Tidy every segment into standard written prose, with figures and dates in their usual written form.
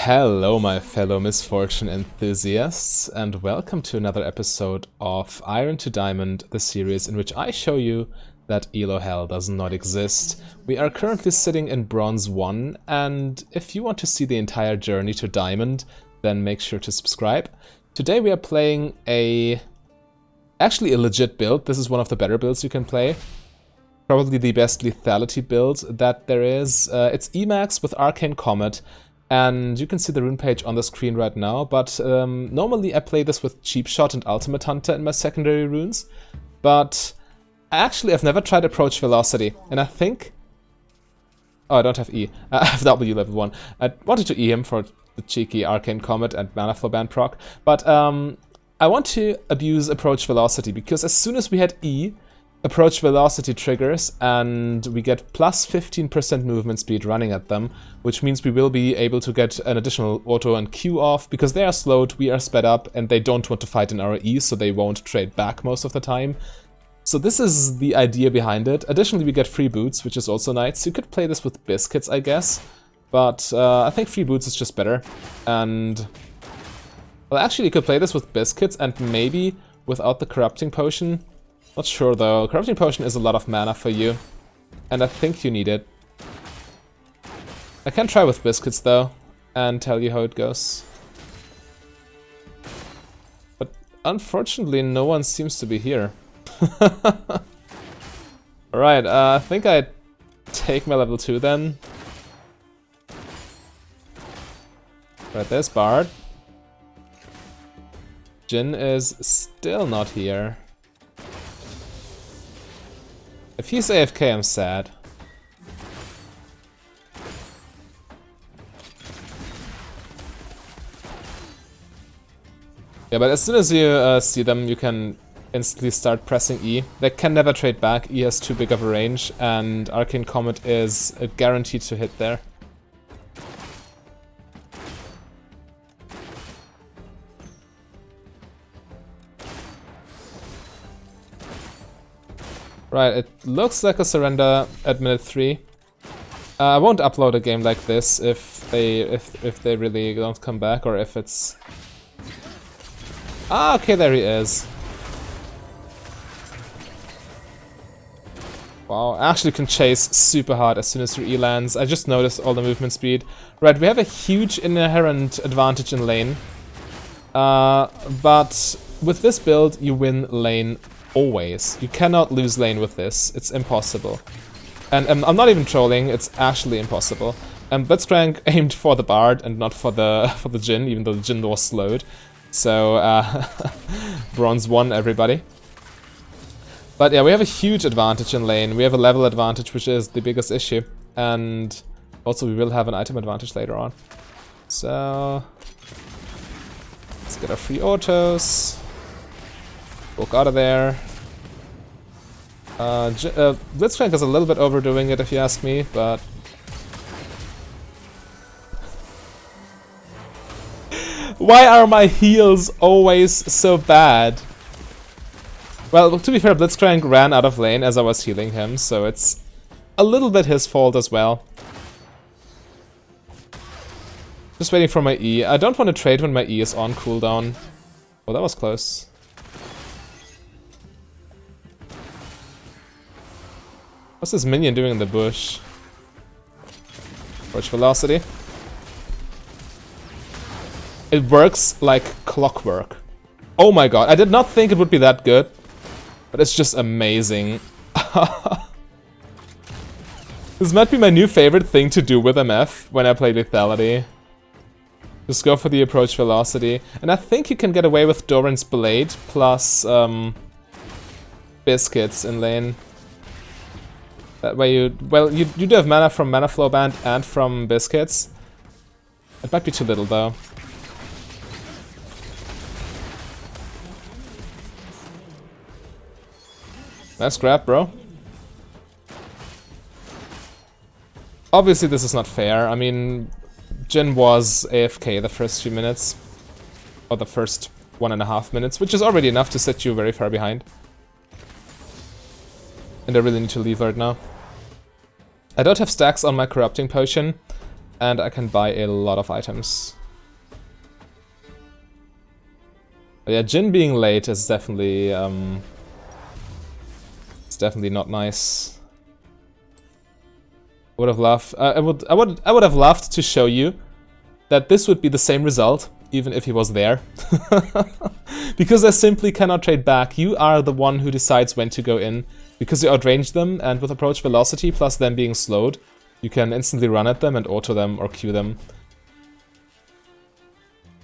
Hello my fellow misfortune enthusiasts, and welcome to another episode of Iron to Diamond, the series in which I show you that Elo Hell does not exist. We are currently sitting in Bronze 1, and if you want to see the entire journey to Diamond, then make sure to subscribe. Today we are playing actually a legit build. This is one of the better builds you can play. Probably the best lethality build that there is. It's Emax with Arcane Comet. And you can see the rune page on the screen right now, but normally I play this with Cheap Shot and Ultimate Hunter in my secondary runes. But actually I've never tried Approach Velocity, and I think... Oh, I don't have E. I have W level 1. I wanted to E him for the cheeky Arcane Comet and Mana Flow Band proc, but I want to abuse Approach Velocity, because as soon as we had E, Approach Velocity triggers, and we get plus 15% movement speed running at them, which means we will be able to get an additional auto and Q off, because they are slowed, we are sped up, and they don't want to fight in our E, so they won't trade back most of the time. So this is the idea behind it. Additionally, we get free boots, which is also nice. You could play this with biscuits, I guess, but I think free boots is just better. And well, actually, you could play this with biscuits and maybe without the corrupting potion. Not sure though. Corrupting Potion is a lot of mana for you, and I think you need it. I can try with biscuits though, and tell you how it goes. But unfortunately, no one seems to be here. Alright, I think I take my level 2 then. Right, there's Bard. Jin is still not here. If he's AFK, I'm sad. Yeah, but as soon as you see them, you can instantly start pressing E. They can never trade back. E has too big of a range, and Arcane Comet is guaranteed to hit there. Right, it looks like a surrender at minute 3. I won't upload a game like this if they really don't come back, or if it's... Ah, okay, there he is. Wow, I actually can chase super hard as soon as your E lands. I just noticed all the movement speed. Right, we have a huge inherent advantage in lane. But with this build, you win lane always. You cannot lose lane with this. It's impossible. And I'm not even trolling. It's actually impossible. And Blitzcrank aimed for the Bard and not for the Jhin, even though the Jhin was slowed. So Bronze 1, everybody. But yeah, we have a huge advantage in lane. We have a level advantage, which is the biggest issue. And also we will have an item advantage later on. So let's get our free autos. Walk out of there. Blitzcrank is a little bit overdoing it if you ask me, but... Why are my heals always so bad? Well, to be fair, Blitzcrank ran out of lane as I was healing him, so it's a little bit his fault as well. Just waiting for my E. I don't want to trade when my E is on cooldown. Oh, that was close. What's this minion doing in the bush? Approach Velocity. It works like clockwork. Oh my god, I did not think it would be that good, but it's just amazing. This might be my new favorite thing to do with MF when I play lethality. Just go for the Approach Velocity. And I think you can get away with Doran's Blade plus biscuits in lane. That way you do have mana from Mana Flow Band and from biscuits. It might be too little though. Nice grab, bro. Obviously this is not fair. I mean, Jhin was AFK the first few minutes. Or the first 1.5 minutes, which is already enough to set you very far behind. And I really need to leave right now. I don't have stacks on my Corrupting Potion. And I can buy a lot of items. But yeah, Jhin being late is definitely it's definitely not nice. Would have loved I would have loved to show you that this would be the same result even if he was there. Because I simply cannot trade back. You are the one who decides when to go in because you outrange them, and with approach velocity plus them being slowed, you can instantly run at them and auto them or Q them.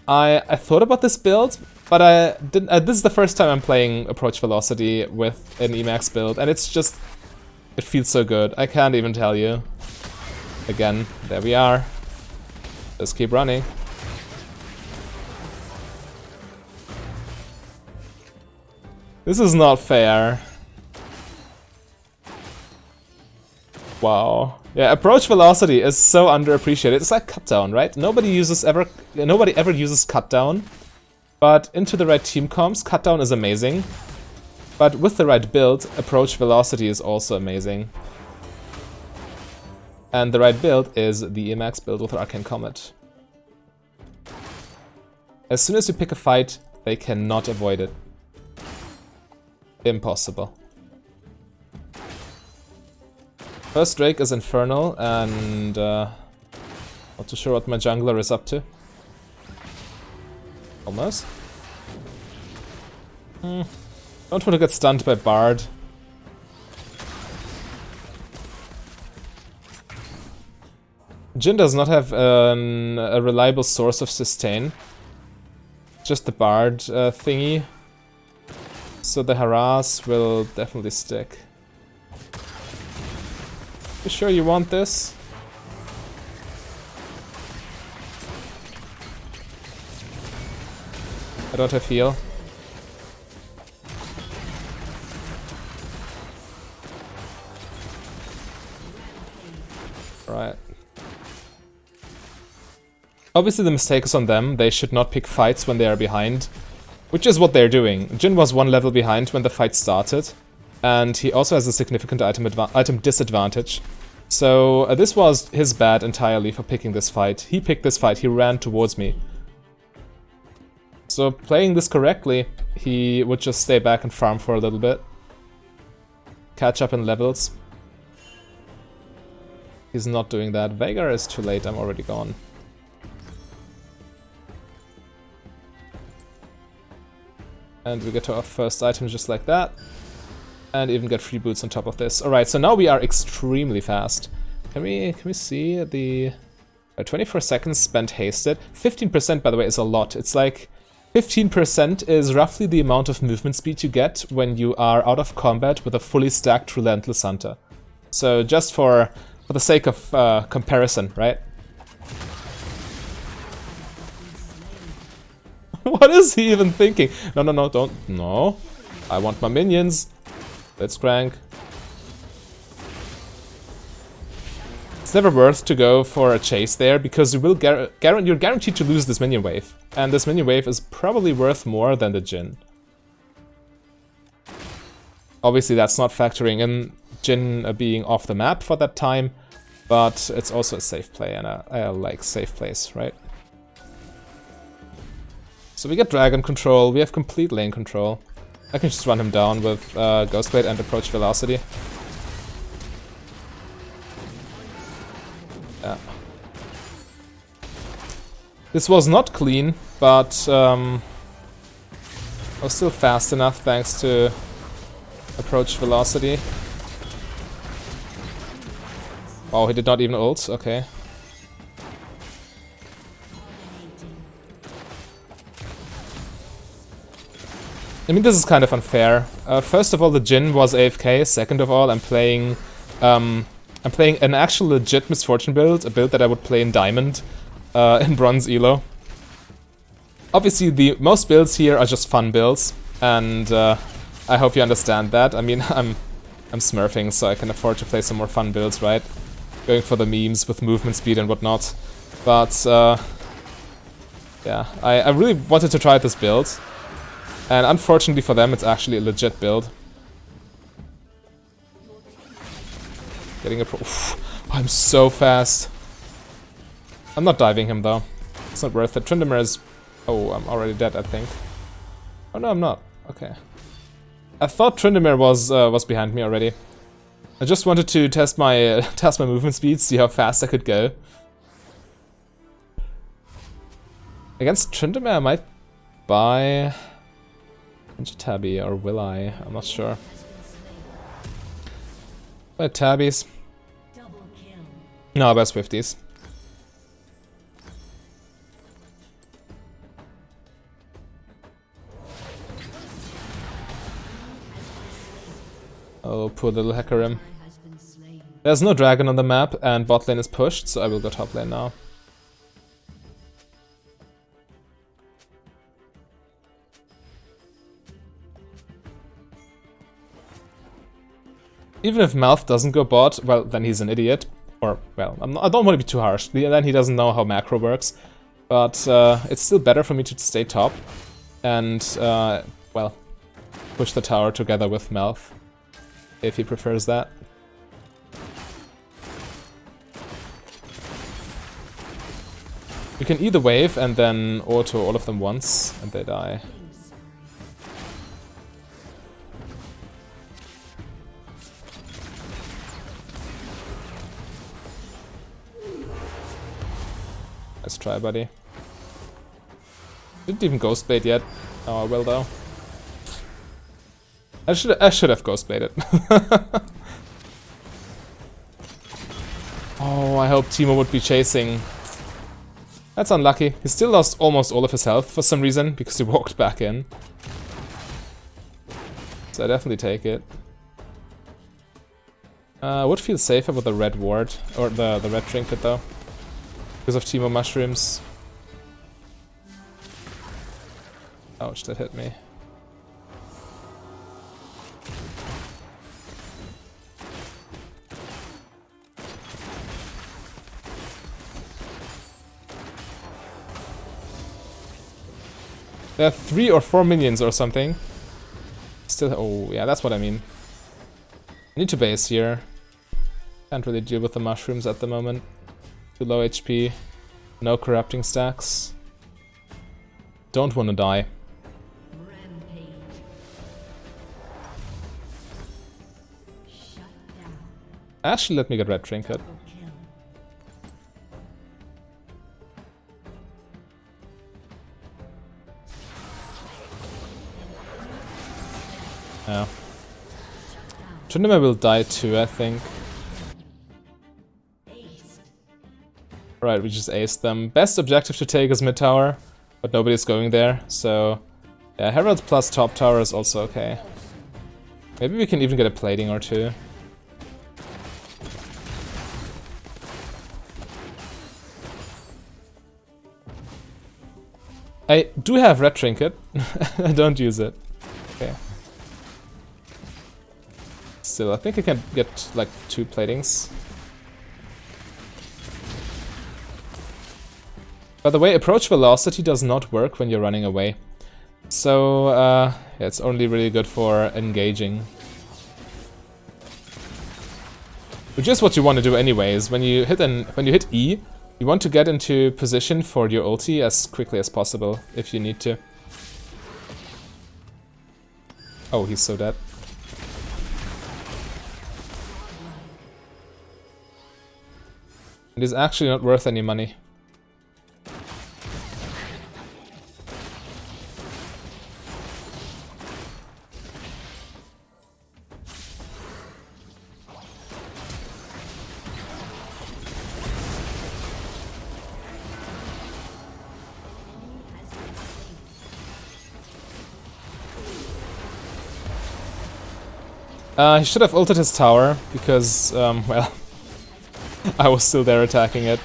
I thought about this build, but I didn't. This is the first time I'm playing approach velocity with an Emax build, and it's just, it feels so good. I can't even tell you. Again, there we are. Just keep running. This is not fair. Wow. Yeah, approach velocity is so underappreciated. It's like cut down, right? Nobody ever uses cut down. But into the right team comps, cut down is amazing. But with the right build, approach velocity is also amazing. And the right build is the Emax build with Arcane Comet. As soon as you pick a fight, they cannot avoid it. Impossible. First Drake is Infernal, and not too sure what my jungler is up to. Almost. Don't want to get stunned by Bard. Jhin does not have a reliable source of sustain. Just the Bard thingy. So the harass will definitely stick. You sure you want this? I don't have heal. Right. Obviously the mistake is on them. They should not pick fights when they are behind. Which is what they're doing. Jhin was one level behind when the fight started. And he also has a significant item disadvantage. So this was his bad entirely for picking this fight. He picked this fight, he ran towards me. So playing this correctly, he would just stay back and farm for a little bit. Catch up in levels. He's not doing that. Veigar is too late, I'm already gone. And we get to our first item just like that. And even get free boots on top of this. Alright, so now we are extremely fast. Can we see the 24 seconds spent hasted? 15% by the way is a lot. It's like 15% is roughly the amount of movement speed you get when you are out of combat with a fully stacked Relentless Hunter. So just for the sake of comparison, right? What is he even thinking? No, no, no, don't. No. I want my minions. Let's crank. It's never worth to go for a chase there, because you will you're guaranteed to lose this minion wave. And this minion wave is probably worth more than the Jhin. Obviously that's not factoring in Jhin being off the map for that time, but it's also a safe play, and I like safe plays, right? So we get dragon control, we have complete lane control. I can just run him down with Ghostblade and approach velocity. Yeah. This was not clean, but I was still fast enough thanks to approach velocity. Oh, he did not even ult, okay. I mean, this is kind of unfair. First of all, the Jhin was AFK. Second of all, I'm playing an actual legit Misfortune build, a build that I would play in Diamond, in Bronze Elo. Obviously, most builds here are just fun builds, and I hope you understand that. I mean, I'm smurfing, so I can afford to play some more fun builds, right? Going for the memes with movement speed and whatnot. But yeah, I really wanted to try this build. And unfortunately for them, it's actually a legit build. Getting a I'm so fast. I'm not diving him though. It's not worth it. Tryndamere is... Oh, I'm already dead, I think. Oh no, I'm not. Okay. I thought Tryndamere was behind me already. I just wanted to test my test my movement speed, see how fast I could go. Against Tryndamere, I might buy Ninja Tabby, or will I? I'm not sure. Buy Tabbies. No, I buy Swifties. Oh, poor little Hecarim. There's no dragon on the map, and bot lane is pushed, so I will go top lane now. Even if Mouth doesn't go bot, well, then he's an idiot. Or, well, I don't want to be too harsh. Then he doesn't know how macro works. But it's still better for me to stay top and, well, push the tower together with Mouth, if he prefers that. You can either wave and then auto all of them once, and they die. Let's try, buddy. Didn't even Ghostblade yet. Oh, well though. I should have Ghostbladed. Oh, I hope Teemo would be chasing. That's unlucky. He still lost almost all of his health for some reason, because he walked back in. So I definitely take it. I would feel safer with the red ward, or the red trinket though, because of Teemo mushrooms. Ouch, that hit me. There are 3 or 4 minions or something. Still, oh yeah, that's what I mean. I need to base here. Can't really deal with the mushrooms at the moment. Too low HP. No corrupting stacks. Don't want to die. Actually, let me get red trinket. Yeah. Tryndamere will die too, I think. Right, we just aced them. Best objective to take is mid tower, but nobody's going there, so... Yeah, Herald plus top tower is also okay. Maybe we can even get a plating or two. I do have red trinket. I don't use it. Okay. Still, I think I can get like 2 platings. By the way, approach velocity does not work when you're running away. So, yeah, it's only really good for engaging. Which is what you want to do anyways. When you hit E, you want to get into position for your ulti as quickly as possible, if you need to. Oh, he's so dead. It is actually not worth any money. He should have ulted his tower, because, well, I was still there attacking it.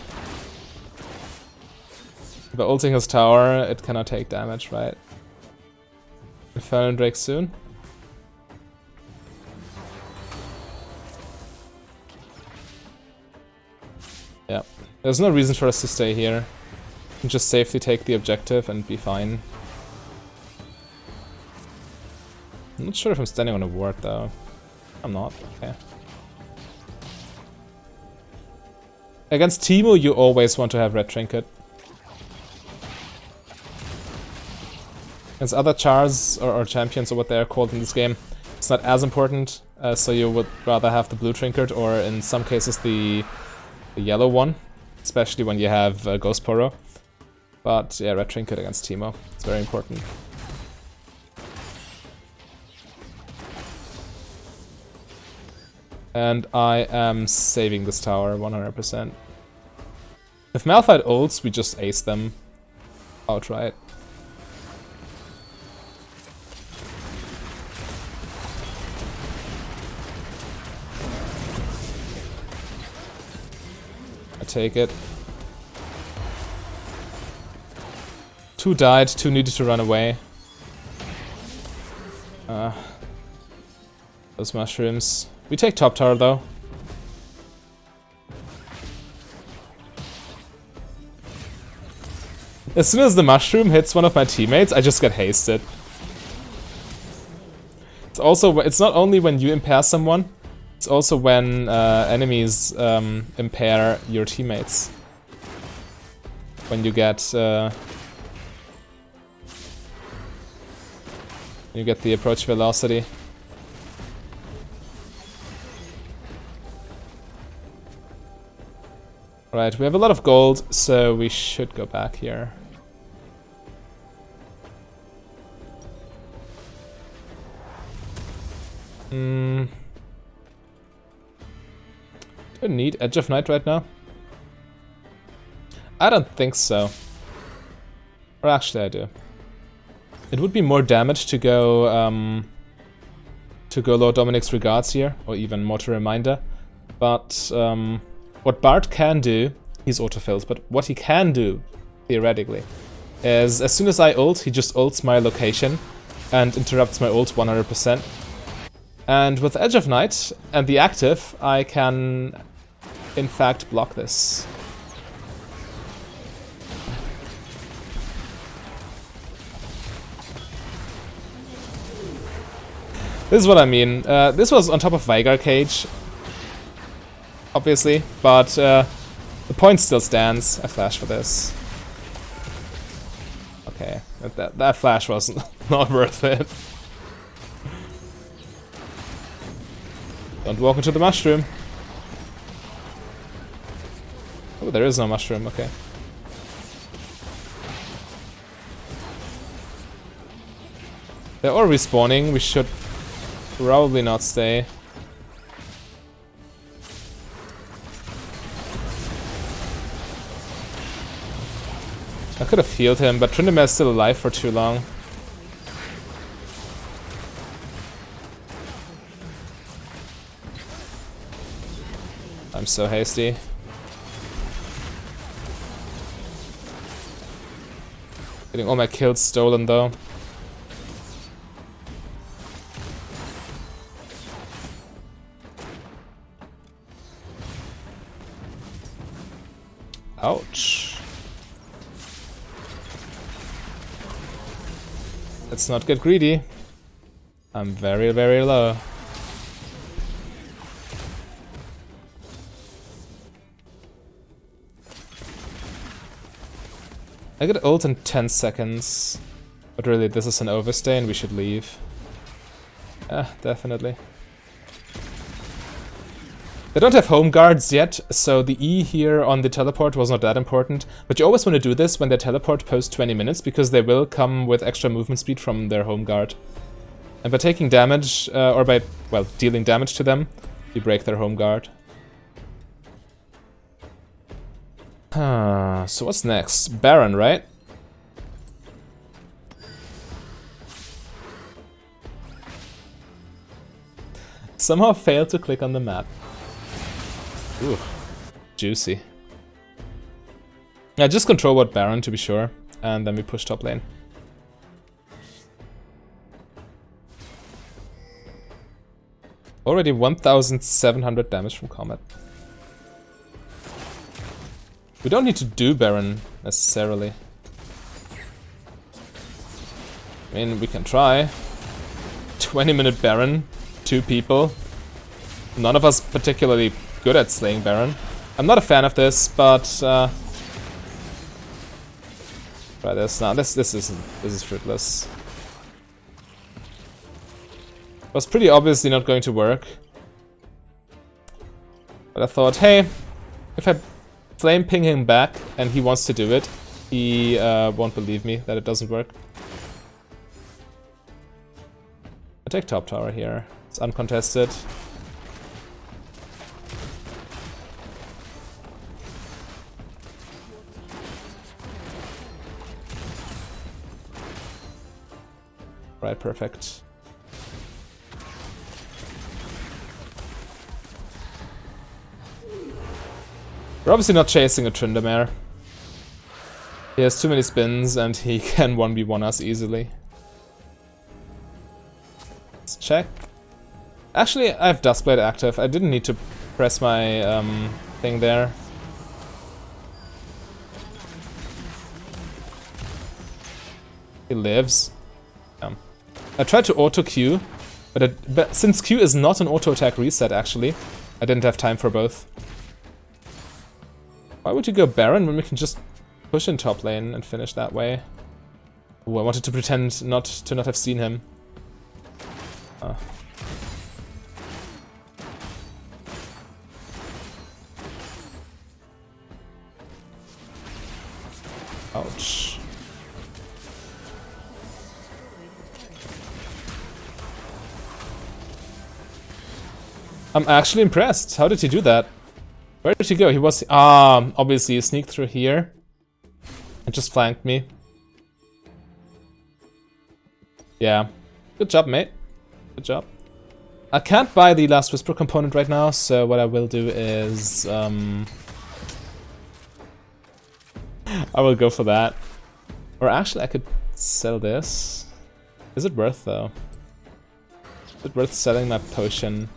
By ulting his tower, it cannot take damage, right? Infernal Drake soon. Yeah, there's no reason for us to stay here. We can just safely take the objective and be fine. I'm not sure if I'm standing on a ward though. I'm not, okay. Against Teemo, you always want to have Red Trinket. Against other chars or champions or what they are called in this game, it's not as important, so you would rather have the blue trinket or in some cases the yellow one, especially when you have Ghost Poro. But yeah, red trinket against Teemo, it's very important. And I am saving this tower 100%. If Malphite ults, we just ace them outright. I take it. 2 died, 2 needed to run away. Those mushrooms. We take top tower though. As soon as the mushroom hits one of my teammates, I just get hasted. It's not only when you impair someone, it's also when enemies impair your teammates. When you get the approach velocity. Right, we have a lot of gold, so we should go back here. Do I need Edge of Night right now? I don't think so. Or actually I do. It would be more damage to go Lord Dominic's Regards here, or even Mortar Reminder. But what Bart can do, he's autofilled, but what he can do, theoretically, is as soon as I ult, he just ults my location and interrupts my ult 100%. And with Edge of Night and the active, I can in fact block this. This is what I mean. This was on top of Veigar Cage, obviously, but the point still stands. I flash for this. Okay, that flash was not worth it. Don't walk into the mushroom. Oh, there is no mushroom, okay. They're all respawning, we should probably not stay. I could have healed him, but Tryndamere is still alive for too long. I'm so hasty. Getting all my kills stolen though. Ouch. Let's not get greedy. I'm very, very low. I get ult in 10 seconds. But really, this is an overstay and we should leave. Definitely. They don't have home guards yet, so the E here on the teleport was not that important. But you always want to do this when they teleport post 20 minutes, because they will come with extra movement speed from their home guard. And by taking damage, or by, well, dealing damage to them, you break their home guard. So what's next? Baron, right? Somehow failed to click on the map. Ooh, juicy. Yeah, just control what Baron to be sure, and then we push top lane. Already 1,700 damage from combat. We don't need to do Baron necessarily. I mean, we can try. 20-minute Baron, 2 people. None of us particularly good at slaying Baron. I'm not a fan of this, but try this. No, this is fruitless. It was pretty obviously not going to work. But I thought, hey, if I flame ping him back and he wants to do it, he won't believe me that it doesn't work. I take top tower here. It's uncontested. Right, perfect. We're obviously not chasing a Tryndamere. He has too many spins and he can 1v1 us easily. Let's check. Actually, I have Duskblade active. I didn't need to press my thing there. He lives. I tried to auto Q, but since Q is not an auto attack reset actually, I didn't have time for both. Why would you go Baron when we can just push in top lane and finish that way? Ooh, I wanted to pretend not to not have seen him. Ouch. I'm actually impressed. How did he do that? Where did he go? He was... obviously he sneaked through here. And just flanked me. Yeah. Good job, mate. Good job. I can't buy the Last Whisper component right now, so what I will do is... I will go for that. Or actually I could sell this. Is it worth though? Is it worth selling my potion?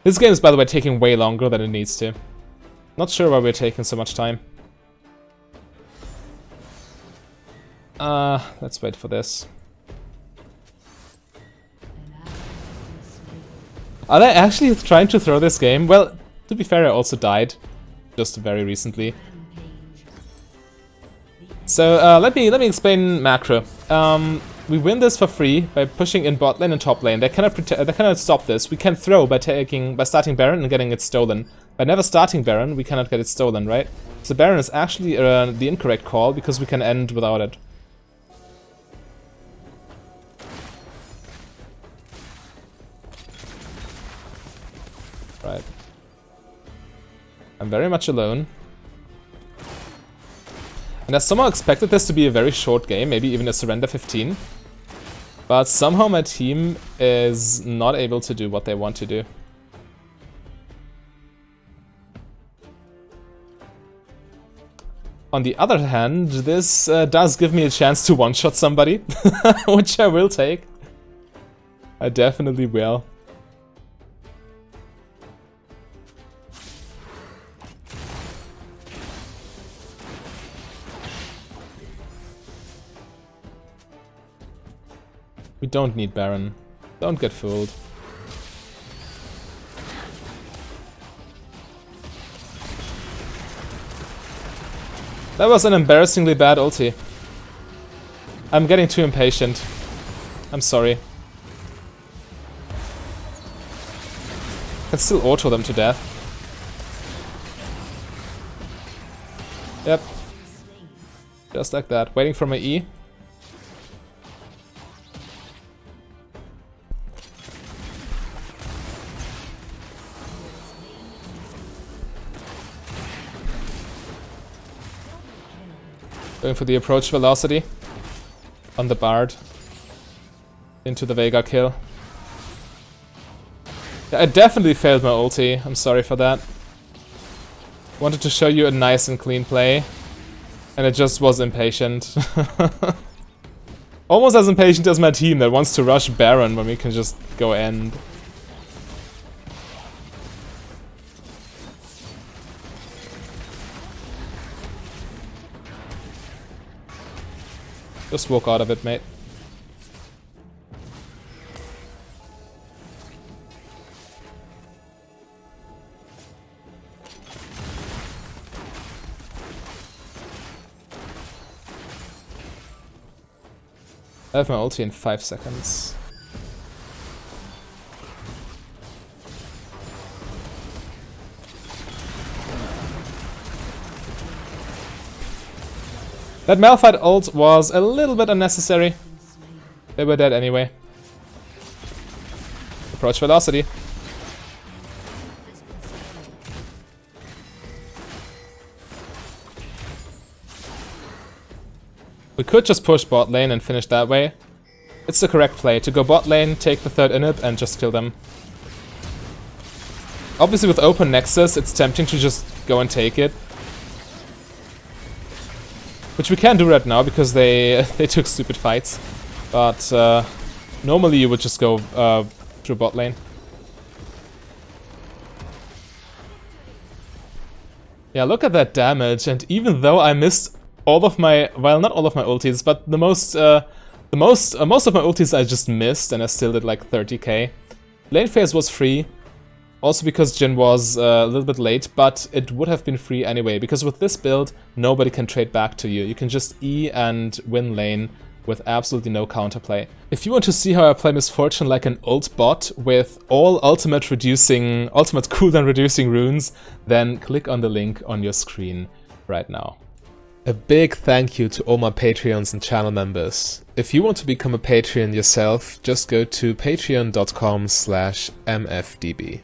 This game is, by the way, taking way longer than it needs to. Not sure why we're taking so much time. Let's wait for this. Are they actually trying to throw this game? Well, to be fair, I also died just very recently. So let me explain macro. We win this for free by pushing in bot lane and top lane. They cannot stop this. We can throw by starting Baron and getting it stolen. By never starting Baron, we cannot get it stolen, right? So Baron is actually the incorrect call because we can end without it. Right. I'm very much alone. And I somehow expected this to be a very short game, maybe even a surrender 15. But somehow my team is not able to do what they want to do. On the other hand, this does give me a chance to one-shot somebody, which I will take. I definitely will. We don't need Baron. Don't get fooled. That was an embarrassingly bad ulti. I'm getting too impatient. I'm sorry. I can still auto them to death. Yep. Just like that. Waiting for my E. Going for the approach velocity on the Bard into the Veigar kill. Yeah, I definitely failed my ulti. I'm sorry for that. Wanted to show you a nice and clean play, and it just was impatient. Almost as impatient as my team that wants to rush Baron when we can just go end. Just walk out of it, mate. I have my ulti in 5 seconds. That Malphite ult was a little bit unnecessary. They were dead anyway. Approach velocity. We could just push bot lane and finish that way. It's the correct play, to go bot lane, take the third inhib and just kill them. Obviously with open Nexus, it's tempting to just go and take it. Which we can't do right now because they took stupid fights. But normally you would just go through bot lane. Yeah, look at that damage, and even though I missed all of my, well, not all of my ultis, but most of my ultis I just missed, and I still did like 30k. Lane phase was free, also because Jhin was a little bit late, but it would have been free anyway, because with this build, nobody can trade back to you. You can just E and win lane with absolutely no counterplay. If you want to see how I play Miss Fortune like an ult bot with all ultimate cooldown reducing runes, then click on the link on your screen right now. A big thank you to all my Patreons and channel members. If you want to become a Patreon yourself, just go to patreon.com/mfdb.